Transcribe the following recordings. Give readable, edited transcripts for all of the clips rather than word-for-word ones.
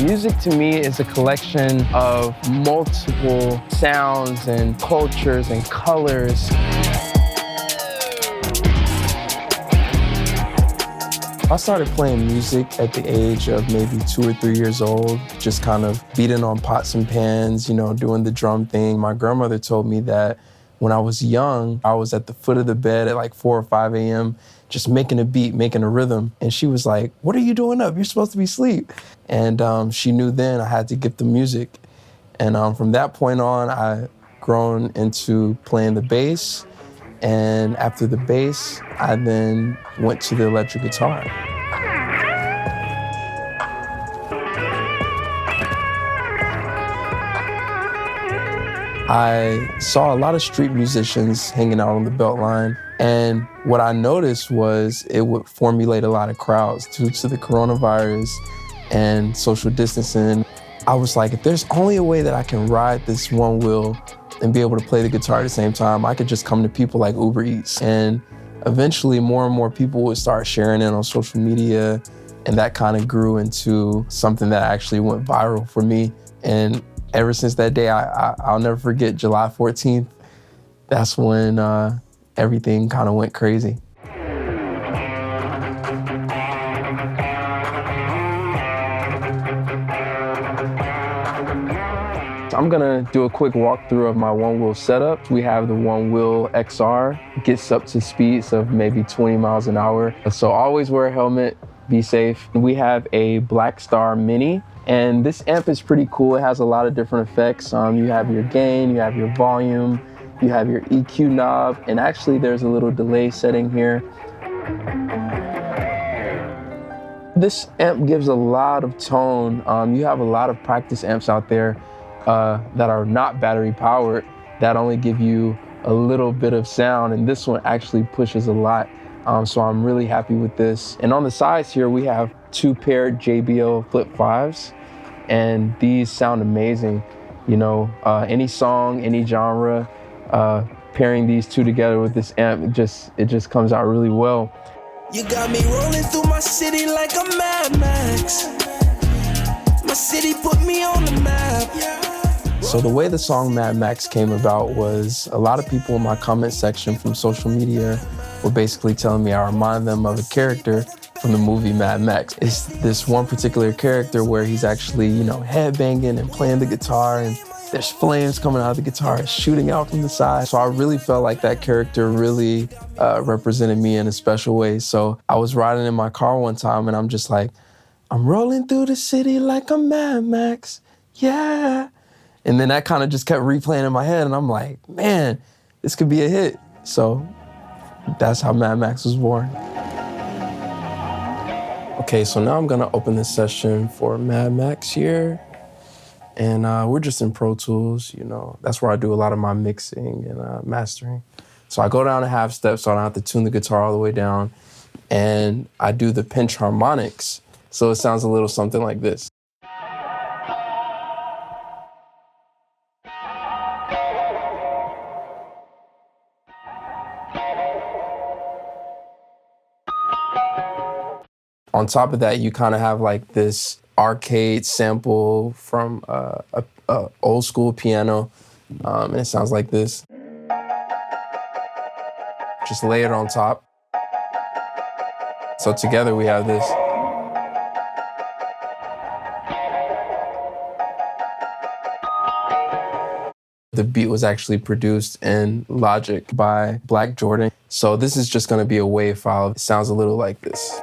Music to me is a collection of multiple sounds and cultures and colors. I started playing music at the age of maybe 2 or 3 years old, just kind of beating on pots and pans, doing the drum thing. My grandmother told me that when I was young, I was at the foot of the bed at like 4 or 5 a.m., just making a beat, making a rhythm. And she was like, "What are you doing up? You're supposed to be asleep." And she knew then I had to get the music. And from that point on, I grown into playing the bass. And after the bass, I then went to the electric guitar. I saw a lot of street musicians hanging out on the Beltline, and what I noticed was it would formulate a lot of crowds due to the coronavirus and social distancing. I was like, if there's only a way that I can ride this one wheel and be able to play the guitar at the same time, I could just come to people like Uber Eats. And eventually more and more people would start sharing it on social media, and that kind of grew into something that actually went viral for me. And ever since that day, I'll never forget July 14th. That's when everything kind of went crazy. I'm gonna do a quick walkthrough of my Onewheel setup. We have the Onewheel XR. It gets up to speeds of maybe 20 miles an hour. So always wear a helmet, be safe. We have a Blackstar Mini, and this amp is pretty cool. It has a lot of different effects. You have your gain, you have your volume, you have your EQ knob, and actually there's a little delay setting here. This amp gives a lot of tone. You have a lot of practice amps out there that are not battery powered, that only give you a little bit of sound, and this one actually pushes a lot. So I'm really happy with this. And on the sides here, we have 2 paired JBL Flip 5s, and these sound amazing. Any song, any genre, pairing these 2 together with this amp, it just comes out really well. You got me rolling through my city like a Mad Max. My city put me on the map. So the way the song Mad Max came about was a lot of people in my comment section from social media were basically telling me I remind them of a character from the movie Mad Max. It's this one particular character where he's actually, headbanging and playing the guitar, and there's flames coming out of the guitar, shooting out from the side. So I really felt like that character really represented me in a special way. So I was riding in my car one time and I'm just like, I'm rolling through the city like a Mad Max, yeah. And then that kind of just kept replaying in my head, and I'm like, man, this could be a hit. So that's how Mad Max was born. Okay, so now I'm gonna open this session for Mad Max here. And we're just in Pro Tools, That's where I do a lot of my mixing and mastering. So I go down a half step so I don't have to tune the guitar all the way down. And I do the pinch harmonics. So it sounds a little something like this. On top of that, you kind of have like this arcade sample from a old school piano, and it sounds like this. Just layered on top. So together we have this. The beat was actually produced in Logic by Black Jordan. So this is just gonna be a WAV file. It sounds a little like this.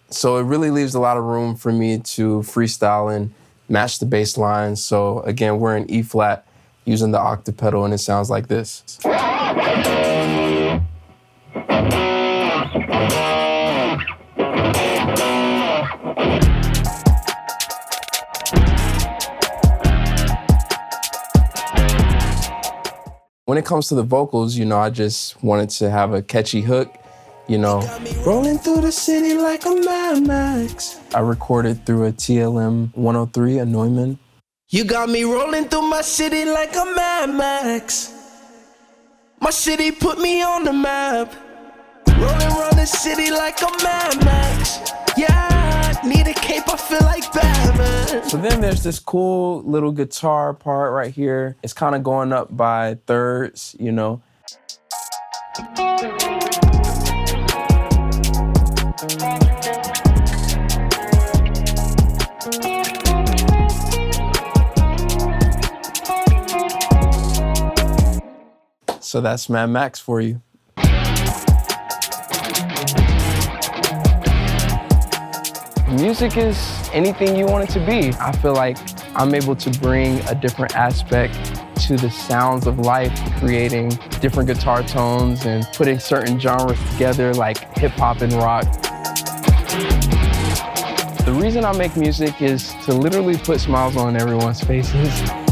So it really leaves a lot of room for me to freestyle and match the bass line. So again, we're in E flat using the octave pedal, and it sounds like this. When it comes to the vocals, I just wanted to have a catchy hook you know. Rolling through the city like a Mad Max. I recorded through a TLM 103, a Neumann. You got me rolling through my city like a Mad Max. My city put me on the map. Rolling around the city like a Mad Max. Yeah, I need a cape, I feel like Batman. So then there's this cool little guitar part right here. It's kind of going up by thirds, you know. So that's Mad Max for you. Music is anything you want it to be. I feel like I'm able to bring a different aspect to the sounds of life, creating different guitar tones and putting certain genres together like hip hop and rock. The reason I make music is to literally put smiles on everyone's faces.